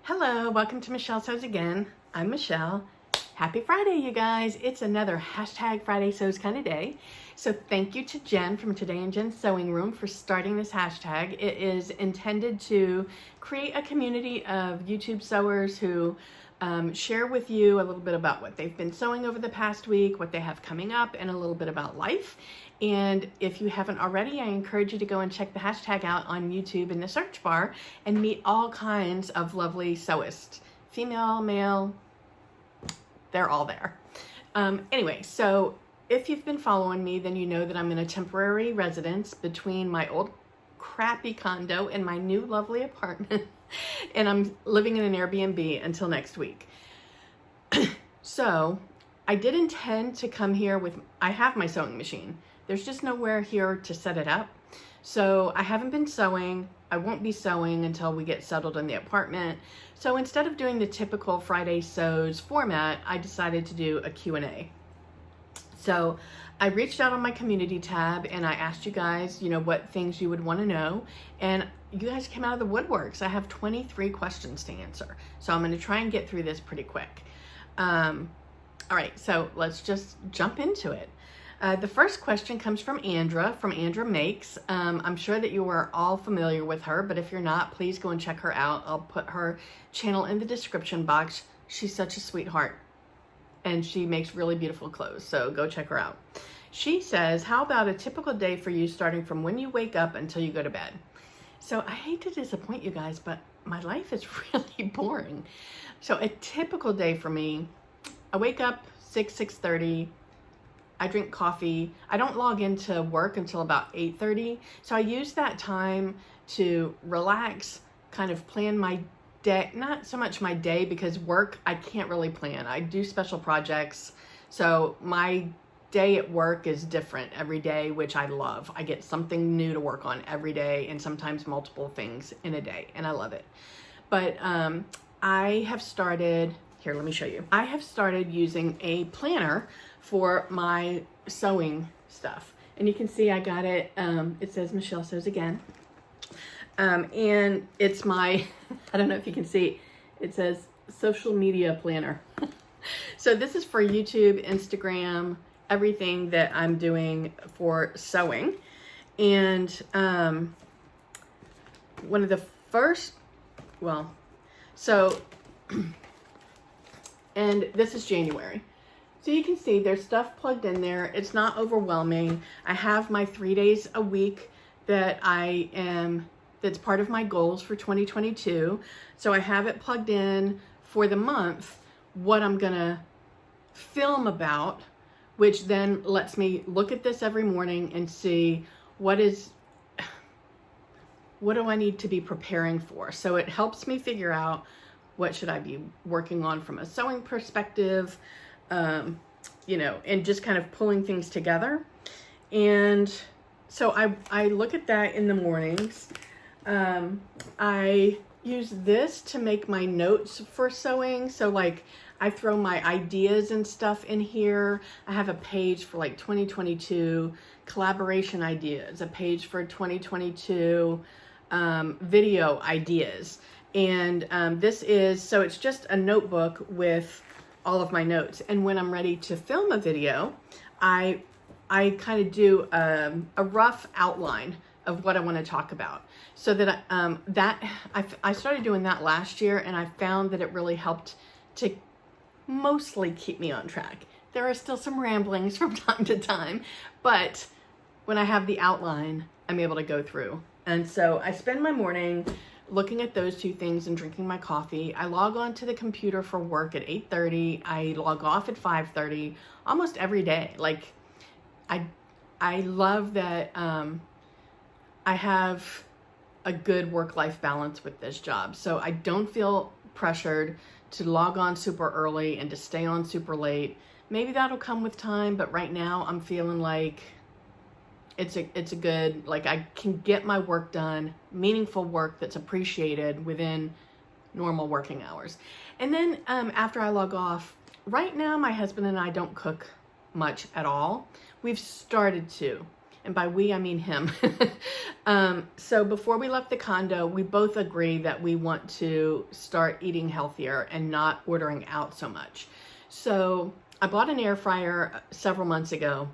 Hello, welcome to Michelle Sews Again. I'm Michelle. Happy Friday, you guys. It's another hashtag Friday Sews kind of day. So thank you to Jen from Today in Jen's Sewing Room for starting this hashtag. It is intended to create a community of YouTube sewers who share with you a little bit about what they've been sewing over the past week, what they have coming up, and a little bit about life. And if you haven't already, I encourage you to go and check the hashtag out on YouTube in the search bar and meet all kinds of lovely sewists, female, male, they're all there. Anyway, so if you've been following me, then you know that I'm in a temporary residence between my old crappy condo and my new lovely apartment. And I'm living in an Airbnb until next week. So I did intend to come here with, I have my sewing machine. There's just nowhere here to set it up. So I haven't been sewing. I won't be sewing until we get settled in the apartment. So instead of doing the typical Friday Sews format, I decided to do a Q&A. So I reached out on my community tab and I asked you guys, what things you would want to know. And you guys came out of the woodworks. I have 23 questions to answer. So I'm going to try and get through this pretty quick. All right, so let's just jump into it. The first question comes from Andra Makes. I'm sure that you are all familiar with her, but if you're not, please go and check her out. I'll put her channel in the description box. She's such a sweetheart and she makes really beautiful clothes, so go check her out. She says, how about a typical day for you starting from when you wake up until you go to bed? So I hate to disappoint you guys, but my life is really boring. So a typical day for me, I wake up 6:30. I drink coffee. I don't log into work until about 8:30. So I use that time to relax, kind of plan my day, not so much my day because work, I can't really plan. I do special projects. So my day at work is different every day, which I love. I get something new to work on every day and sometimes multiple things in a day, and I love it. But I have started, here, let me show you. I have started using a planner for my sewing stuff. And you can see I got it, it says Michelle Sews Again. And it's my, I don't know if you can see, it says social media planner. So this is for YouTube, Instagram, everything that I'm doing for sewing. And one of the first, and this is January. So you can see there's stuff plugged in there. It's not overwhelming. I have my 3 days a week that that's part of my goals for 2022. So I have it plugged in for the month, what I'm gonna film about, which then lets me look at this every morning and see what do I need to be preparing for. So it helps me figure out what should I be working on from a sewing perspective, and just kind of pulling things together. And so I look at that in the mornings. I use this to make my notes for sewing. So like I throw my ideas and stuff in here. I have a page for like 2022 collaboration ideas, a page for 2022 video ideas. And so it's just a notebook with all of my notes. And when I'm ready to film a video, I kind of do a rough outline of what I want to talk about. So that I started doing that last year, and I found that it really helped to mostly keep me on track. There are still some ramblings from time to time, but when I have the outline, I'm able to go through. And so I spend my morning looking at those two things and drinking my coffee. I log on to the computer for work at 8:30. I log off at 5:30 almost every day. Like I love that I have a good work-life balance with this job. So I don't feel pressured to log on super early and to stay on super late. Maybe that'll come with time, but right now I'm feeling like it's a good, like I can get my work done, meaningful work that's appreciated within normal working hours. And then after I log off, right now my husband and I don't cook much at all. We've started to, And by we, I mean him. So before we left the condo, we both agree that we want to start eating healthier and not ordering out so much. So I bought an air fryer several months ago.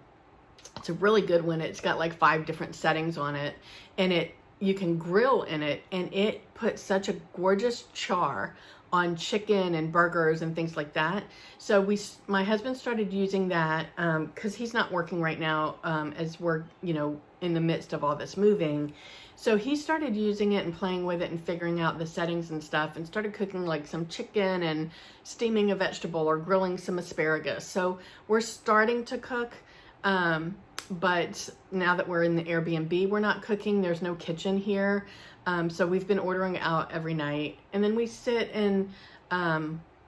It's a really good one. It's got like 5 different settings on it, and you can grill in it, and it puts such a gorgeous char on chicken and burgers and things like that. So my husband started using that because he's not working right now as we're, in the midst of all this moving. So he started using it and playing with it and figuring out the settings and stuff, and started cooking like some chicken and steaming a vegetable or grilling some asparagus. So we're starting to cook. But now that we're in the Airbnb, we're not cooking. There's no kitchen here. So we've been ordering out every night, and then we sit and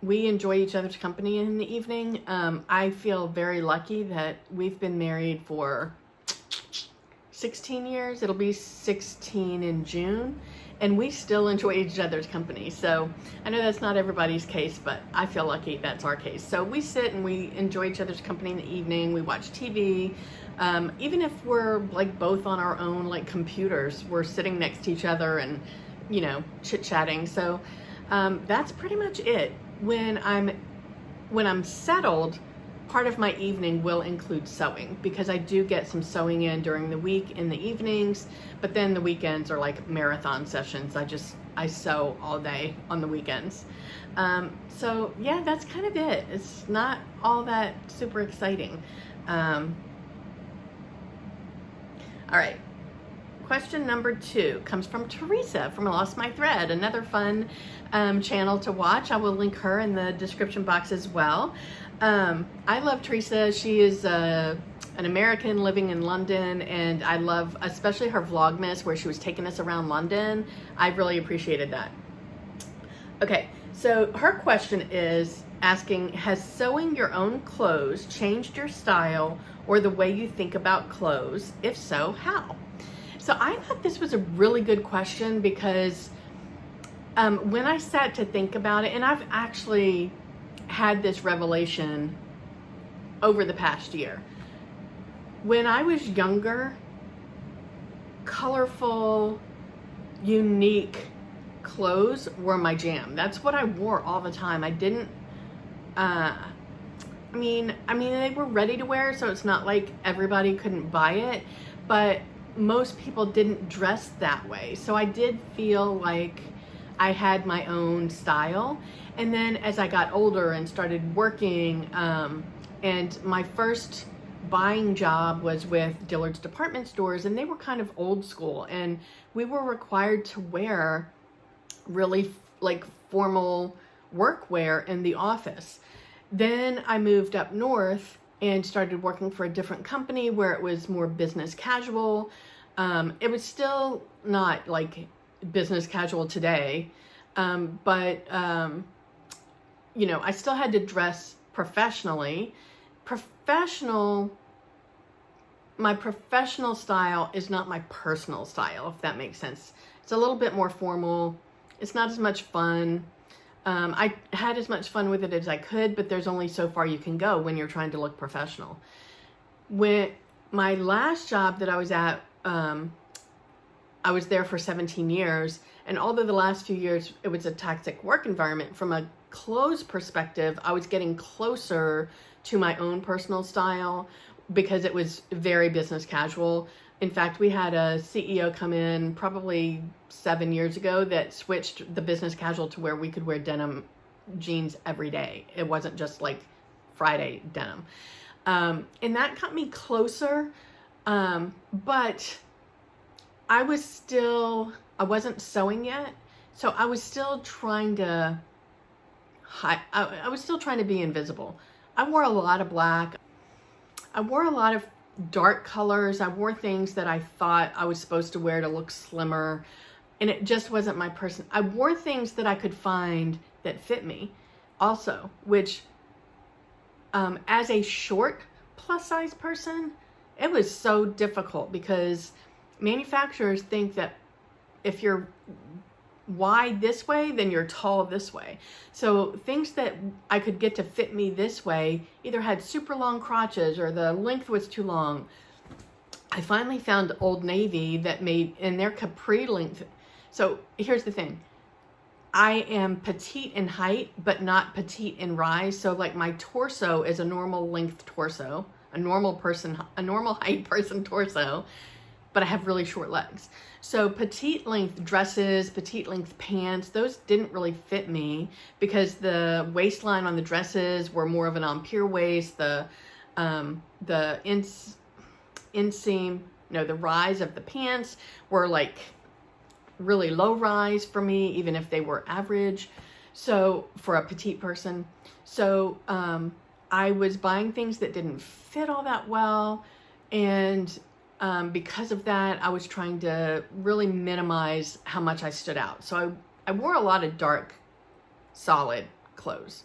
we enjoy each other's company in the evening. I feel very lucky that we've been married for 16 years. It'll be 16 in June, and we still enjoy each other's company. So I know that's not everybody's case, but I feel lucky that's our case. So we sit and we enjoy each other's company in the evening. We watch TV. Even if we're like both on our own like computers, we're sitting next to each other and, chit-chatting. So that's pretty much it. When I'm settled, part of my evening will include sewing, because I do get some sewing in during the week in the evenings, but then the weekends are like marathon sessions. I sew all day on the weekends. So yeah, that's kind of it. It's not all that super exciting. All right. Question number 2 comes from Teresa from Lost My Thread, another fun channel to watch. I will link her in the description box as well. I love Teresa. She is an American living in London, and I love especially her Vlogmas where she was taking us around London. I really appreciated that. Okay, so her question is asking, has sewing your own clothes changed your style or the way you think about clothes? If so, how? So I thought this was a really good question, because when I sat to think about it, and I've actually had this revelation over the past year. When I was younger, colorful, unique clothes were my jam. That's what I wore all the time. I didn't, I mean, they were ready to wear, so it's not like everybody couldn't buy it, but most people didn't dress that way. So I did feel like I had my own style. And then as I got older and started working, and my first buying job was with Dillard's department stores, and they were kind of old school, and we were required to wear really like formal workwear in the office. Then I moved up north and started working for a different company where it was more business casual. It was still not like business casual today, but I still had to dress professionally. My professional style is not my personal style, if that makes sense. It's a little bit more formal. It's not as much fun. I had as much fun with it as I could, but there's only so far you can go when you're trying to look professional. When my last job that I was at, I was there for 17 years, and although the last few years it was a toxic work environment, from a clothes perspective, I was getting closer to my own personal style because it was very business casual. In fact, we had a CEO come in probably 7 years ago that switched the business casual to where we could wear denim jeans every day. It wasn't just like Friday denim. And that got me closer. But I wasn't sewing yet. So I was still trying to I was still trying to be invisible. I wore a lot of black. I wore a lot of dark colors. I wore things that I thought I was supposed to wear to look slimmer, and it just wasn't my person. I wore things that I could find that fit me also, which as a short plus size person, it was so difficult because manufacturers think that if you're wide this way, then you're tall this way. So things that I could get to fit me this way either had super long crotches or the length was too long. I finally found Old Navy that made in their capri length. So here's the thing. I am petite in height, but not petite in rise. So like my torso is a normal length torso, a normal height person torso, but I have really short legs. So petite length dresses, petite length pants, those didn't really fit me because the waistline on the dresses were more of an empire waist. The inseam, the rise of the pants were like really low rise for me, even if they were average. So for a petite person, so I was buying things that didn't fit all that well, and because of that, I was trying to really minimize how much I stood out. So I wore a lot of dark, solid clothes.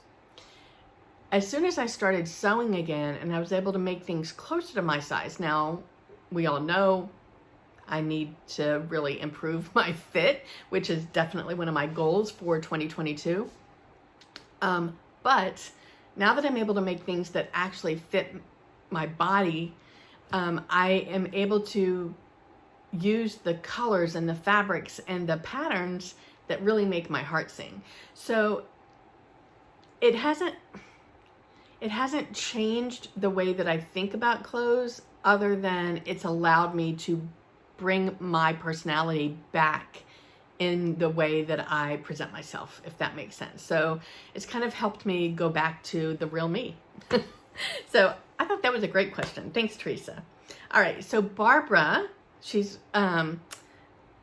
As soon as I started sewing again and I was able to make things closer to my size, now we all know I need to really improve my fit, which is definitely one of my goals for 2022. But now that I'm able to make things that actually fit my body, I am able to use the colors and the fabrics and the patterns that really make my heart sing. So it hasn't changed the way that I think about clothes, other than it's allowed me to bring my personality back in the way that I present myself, if that makes sense. So it's kind of helped me go back to the real me. So I thought that was a great question. Thanks, Teresa. All right, so Barbara, she's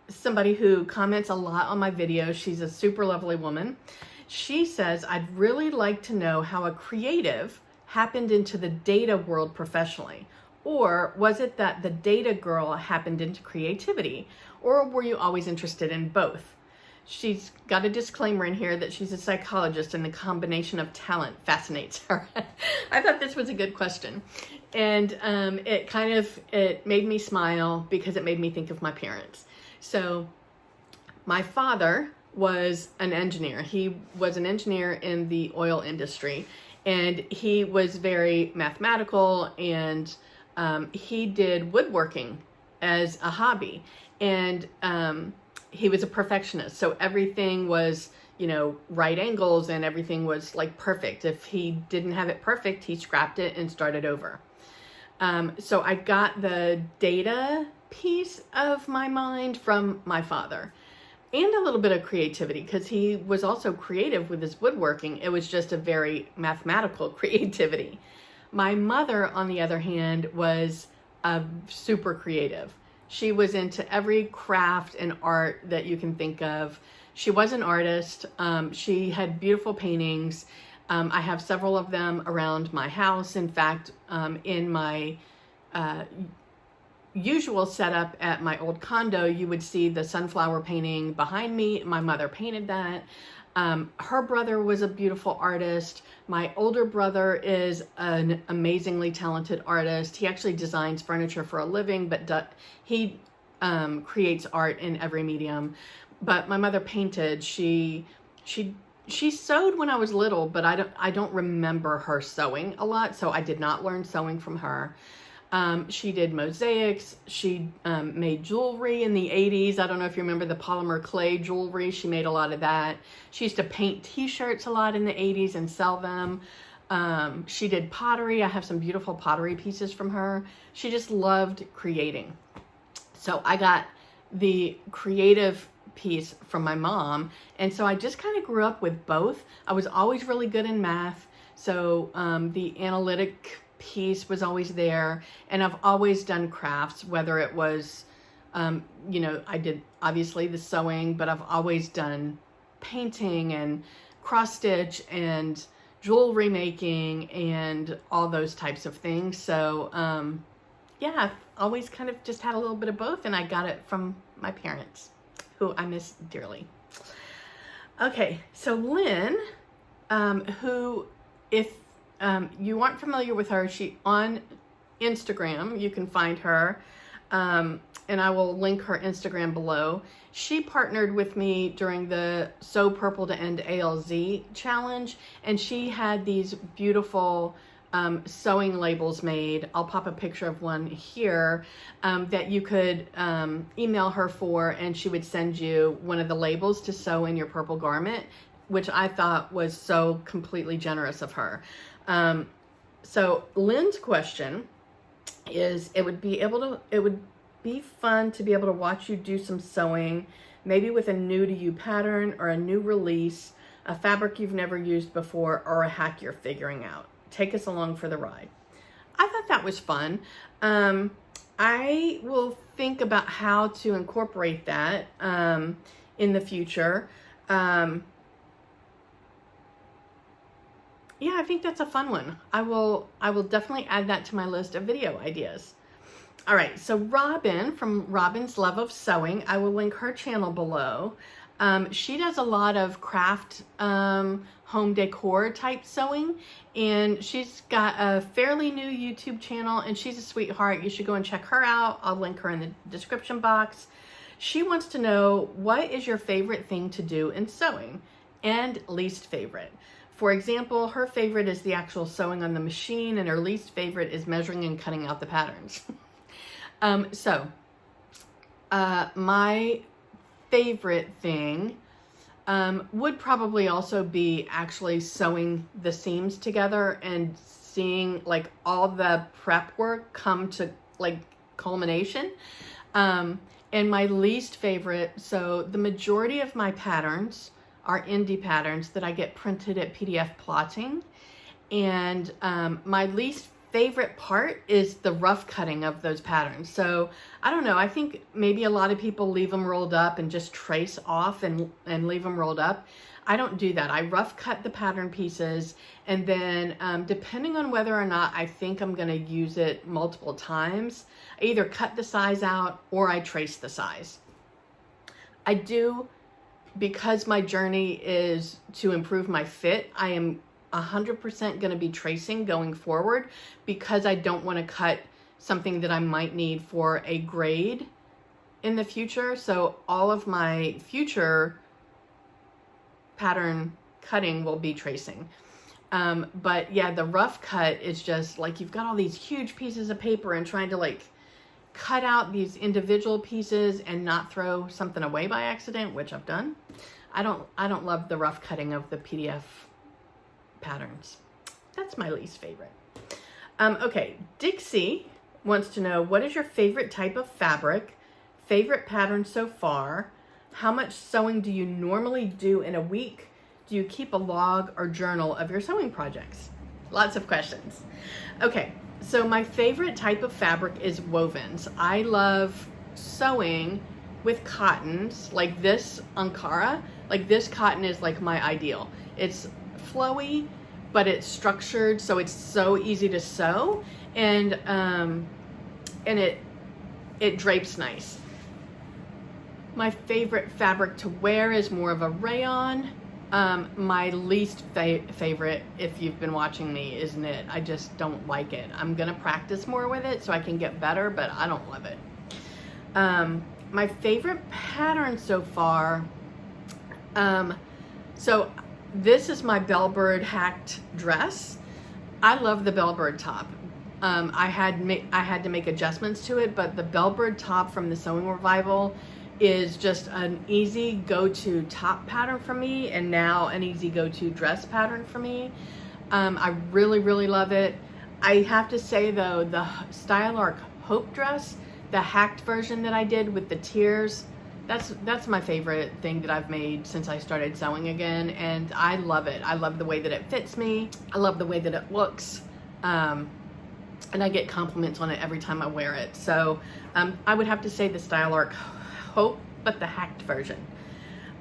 somebody who comments a lot on my videos. She's a super lovely woman. She says, I'd really like to know how a creative happened into the data world professionally. Or was it that the data girl happened into creativity? Or were you always interested in both? She's got a disclaimer in here that she's a psychologist and the combination of talent fascinates her. I thought this was a good question. And it made me smile because it made me think of my parents. So my father was an engineer. He was an engineer in the oil industry, and he was very mathematical, and he did woodworking as a hobby, and he was a perfectionist. So everything was, right angles, and everything was like perfect. If he didn't have it perfect, he scrapped it and started over. So I got the data piece of my mind from my father, and a little bit of creativity, because he was also creative with his woodworking. It was just a very mathematical creativity. My mother, on the other hand, was super creative. She was into every craft and art that you can think of. She was an artist. She had beautiful paintings. I have several of them around my house. In fact, in my usual setup at my old condo, you would see the sunflower painting behind me. My mother painted that. Her brother was a beautiful artist. My older brother is an amazingly talented artist. He actually designs furniture for a living, but he creates art in every medium. But my mother painted. She sewed when I was little, but I don't remember her sewing a lot, so I did not learn sewing from her. She did mosaics. She made jewelry in the 80s. I don't know if you remember the polymer clay jewelry. She made a lot of that. She used to paint t-shirts a lot in the 80s and sell them. She did pottery. I have some beautiful pottery pieces from her. She just loved creating. So I got the creative piece from my mom. And so I just kind of grew up with both. I was always really good in math. So the analytic piece was always there, and I've always done crafts, whether it was I did obviously the sewing, but I've always done painting and cross stitch and jewelry making and all those types of things. So I've always kind of just had a little bit of both, and I got it from my parents, who I miss dearly. Okay, so Lynn, who, if you aren't familiar with her, she on Instagram, you can find her, and I will link her Instagram below. She partnered with me during the Sew Purple to End ALZ challenge, and she had these beautiful sewing labels made. I'll pop a picture of one here that you could email her for, and she would send you one of the labels to sew in your purple garment, which I thought was so completely generous of her. So Lynn's question is, it would be fun to be able to watch you do some sewing, maybe with a new to you pattern or a new release, a fabric you've never used before, or a hack you're figuring out. Take us along for the ride. I thought that was fun. I will think about how to incorporate that in the future. Yeah, I think that's a fun one. I will definitely add that to my list of video ideas. All right, so Robin from Robin's Love of Sewing, I will link her channel below. She does a lot of craft home decor type sewing, and she's got a fairly new YouTube channel, and she's a sweetheart. You should go and check her out. I'll link her in the description box. She wants to know, what is your favorite thing to do in sewing and least favorite? For example, her favorite is the actual sewing on the machine, and her least favorite is measuring and cutting out the patterns. My favorite thing would probably also be actually sewing the seams together and seeing like all the prep work come to like culmination. And my least favorite, so the majority of my patterns are indie patterns that I get printed at PDF Plotting, and my least favorite part is the rough cutting of those patterns. So I don't know, I think maybe a lot of people leave them rolled up and just trace off and leave them rolled up. I don't do that. I rough cut the pattern pieces, and then depending on whether or not I think I'm going to use it multiple times, I either cut the size out or I trace the size. I do, because my journey is to improve my fit, I am 100% going to be tracing going forward, because I don't want to cut something that I might need for a grade in the future. So all of my future pattern cutting will be tracing. But yeah, the rough cut is just like, you've got all these huge pieces of paper and trying to like cut out these individual pieces and not throw something away by accident, which I've done. I don't love the rough cutting of the PDF patterns. That's my least favorite. Okay, Dixie wants to know, what is your favorite type of fabric, favorite pattern so far? How much sewing do you normally do in a week? Do you keep a log or journal of your sewing projects? Lots of questions. Okay, so my favorite type of fabric is wovens. I love sewing with cottons like this Ankara. Like this cotton is like my ideal. It's flowy, but it's structured, so it's so easy to sew, and it drapes nice. My favorite fabric to wear is more of a rayon. My least favorite, if you've been watching me, is knit. I just don't like it. I'm gonna practice more with it so I can get better, but I don't love it. My favorite pattern so far, so this is my Bellbird hacked dress. I love the Bellbird top. I had to make adjustments to it, but the Bellbird top from the Sewing Revival is just an easy go-to top pattern for me, and now an easy go-to dress pattern for me. I really, really love it. I have to say though, the Style Arc Hope dress, the hacked version that I did with the tiers, that's my favorite thing that I've made since I started sewing again, and I love it. I love the way that it fits me. I love the way that it looks, and I get compliments on it every time I wear it. So I would have to say the Style Arc Hope, but the hacked version.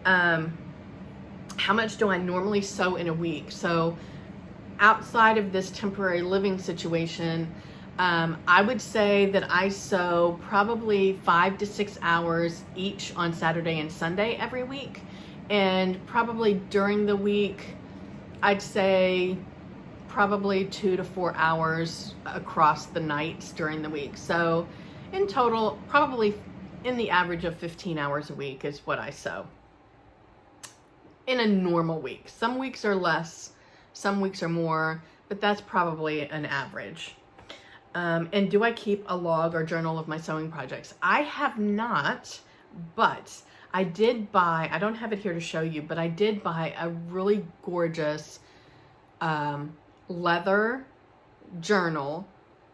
How much do I normally sew in a week? So outside of this temporary living situation, I would say that I sew probably 5 to 6 hours each on Saturday and Sunday every week. And probably during the week, I'd say probably 2 to 4 hours across the nights during the week. So in total, probably in the average of 15 hours a week is what I sew in a normal week. Some weeks are less, some weeks are more. but that's probably an average. And do I keep a log or journal of my sewing projects? I have not, but I did buy, I don't have it here to show you, but I did buy a really gorgeous leather journal.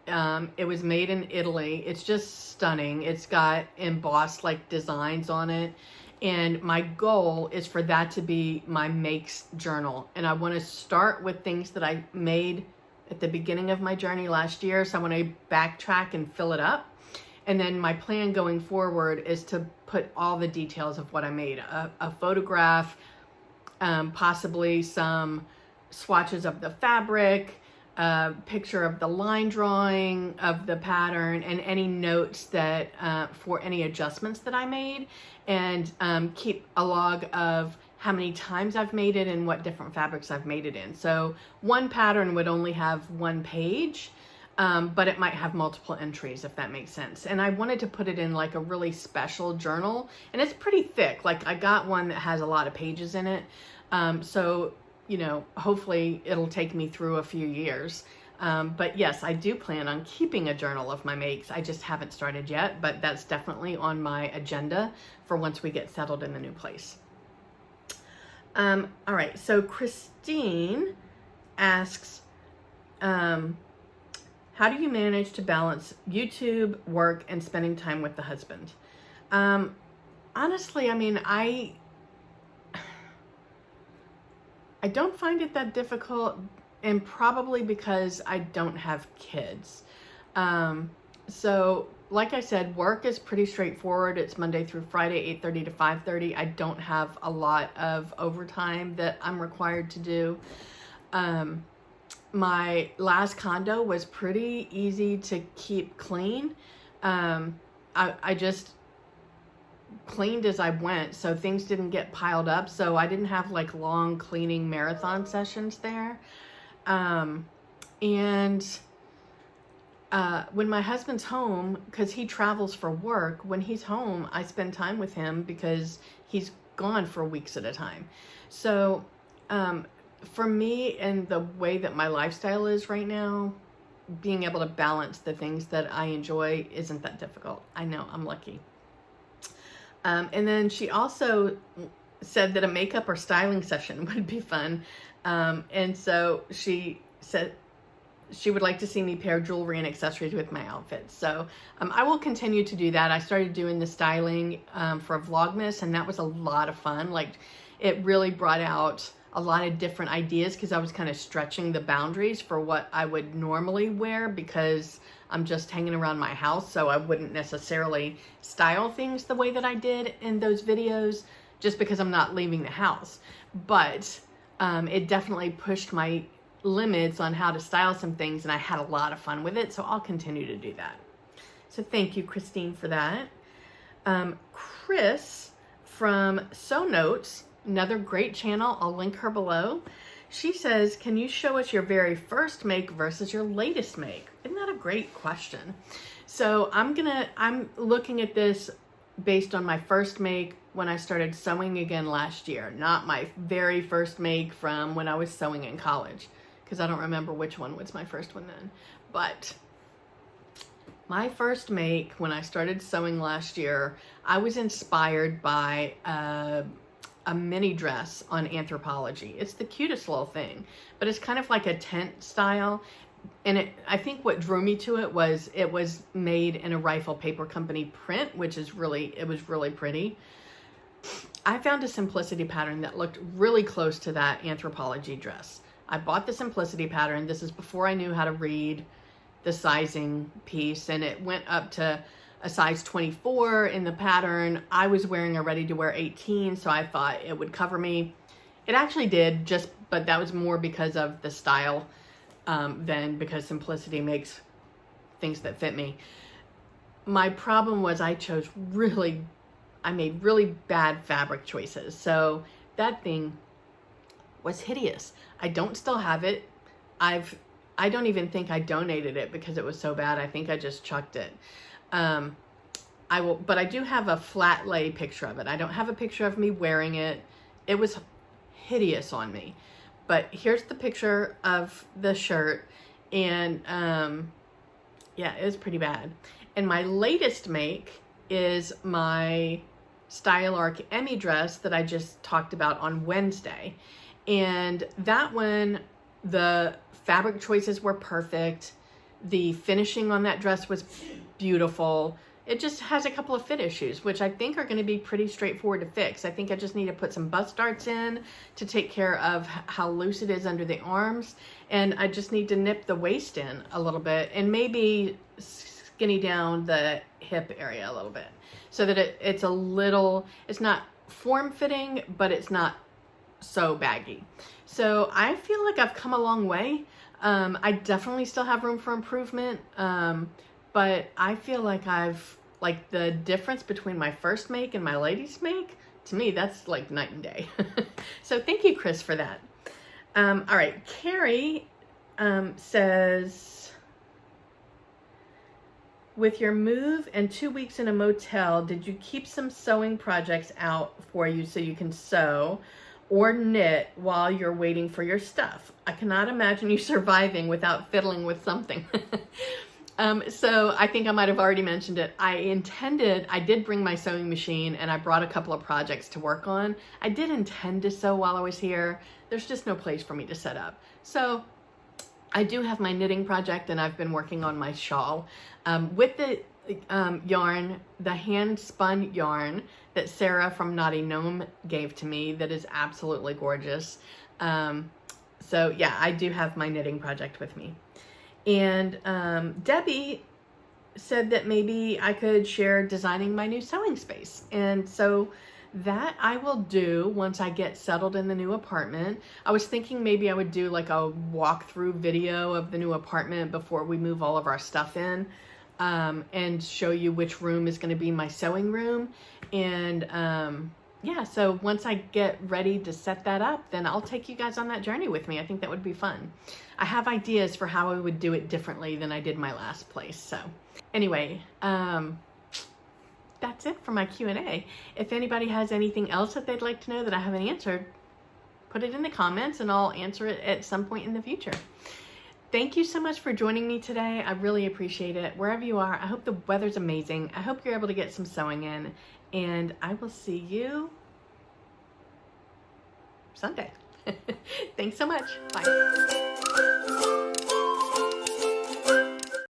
It was made in Italy. It's just stunning. It's got embossed like designs on it. And my goal is for that to be my makes journal. And I want to start with things that I made at the beginning of my journey last year. So I want to backtrack and fill it up. And then my plan going forward is to put all the details of what I made. A photograph, possibly some swatches of the fabric, a picture of the line drawing of the pattern, and any notes that for any adjustments that I made, and keep a log of how many times I've made it and what different fabrics I've made it in. So one pattern would only have one page, but it might have multiple entries, if that makes sense. And I wanted to put it in like a really special journal, and it's pretty thick. Like I got one that has a lot of pages in it. So, you know, hopefully it'll take me through a few years. But yes, I do plan on keeping a journal of my makes. I just haven't started yet, but that's definitely on my agenda for once we get settled in the new place. All right, so Christine asks, how do you manage to balance YouTube, work, and spending time with the husband? Honestly, I mean, I don't find it that difficult, and probably because I don't have kids. So like I said, work is pretty straightforward. It's Monday through Friday, 8:30 to 5:30. I don't have a lot of overtime that I'm required to do. My last condo was pretty easy to keep clean. I just cleaned as I went, so things didn't get piled up. So I didn't have like long cleaning marathon sessions there. When my husband's home, because he travels for work, when he's home, I spend time with him because he's gone for weeks at a time. So for me and the way that my lifestyle is right now, being able to balance the things that I enjoy isn't that difficult. I know, I'm lucky. And then she also said that a makeup or styling session would be fun. And so she said she would like to see me pair jewelry and accessories with my outfits. So I will continue to do that. I started doing the styling for Vlogmas, and that was a lot of fun. Like, it really brought out a lot of different ideas because I was kind of stretching the boundaries for what I would normally wear, because I'm just hanging around my house, so I wouldn't necessarily style things the way that I did in those videos just because I'm not leaving the house. But it definitely pushed my limits on how to style some things, and I had a lot of fun with it, so I'll continue to do that. So thank you, Christine, for that. Chris from Sew Notes, another great channel, I'll link her below. She says, can you show us your very first make versus your latest make? Isn't that a great question? So I'm looking at this based on my first make when I started sewing again last year, not my very first make from when I was sewing in college, because I don't remember which one was my first one then. But my first make when I started sewing last year, I was inspired by a mini dress on Anthropologie. It's the cutest little thing, but it's kind of like a tent style. And I think what drew me to it was made in a Rifle Paper Company print, which is it was really pretty. I found a Simplicity pattern that looked really close to that Anthropologie dress. I bought the Simplicity pattern. This is before I knew how to read the sizing piece, and it went up to a size 24 in the pattern. I was wearing a ready-to-wear 18, so I thought it would cover me. It actually did, but that was more because of the style than because Simplicity makes things that fit me. My problem was I made really bad fabric choices, so that thing was hideous. I don't still have it. I don't even think I donated it because it was so bad. I think I just chucked it. But I do have a flat lay picture of it. I don't have a picture of me wearing it. It was hideous on me, But here's the picture of the shirt, and yeah, it was pretty bad. And my latest make is my Style Arc Emmy dress that I just talked about on Wednesday. And that one, the fabric choices were perfect. The finishing on that dress was beautiful. It just has a couple of fit issues, which I think are going to be pretty straightforward to fix. I think I just need to put some bust darts in to take care of how loose it is under the arms. And I just need to nip the waist in a little bit and maybe skinny down the hip area a little bit so that it's a little, it's not form fitting, but it's not so baggy. So I feel like I've come a long way. I definitely still have room for improvement. But I feel like like the difference between my first make and my latest make, to me, that's like night and day. So thank you, Chris, for that. All right, Carrie says, with your move and 2 weeks in a motel, did you keep some sewing projects out for you so you can sew or knit while you're waiting for your stuff? I cannot imagine you surviving without fiddling with something. So I think I might have already mentioned it. I did bring my sewing machine and I brought a couple of projects to work on. I did intend to sew while I was here. There's just no place for me to set up. So I do have my knitting project and I've been working on my shawl with the yarn, the hand spun yarn that Sarah from Naughty Gnome gave to me that is absolutely gorgeous. So yeah, I do have my knitting project with me. And Debbie said that maybe I could share designing my new sewing space. And so that I will do once I get settled in the new apartment. I was thinking maybe I would do like a walkthrough video of the new apartment before we move all of our stuff in, and show you which room is going to be my sewing room. And yeah, so once I get ready to set that up, then I'll take you guys on that journey with me. I think that would be fun. I have ideas for how I would do it differently than I did my last place. So anyway, that's it for my Q&A. If anybody has anything else that they'd like to know that I haven't answered, put it in the comments and I'll answer it at some point in the future. Thank you so much for joining me today. I really appreciate it. Wherever you are, I hope the weather's amazing. I hope you're able to get some sewing in, and I will see you Sunday. Thanks so much. Bye.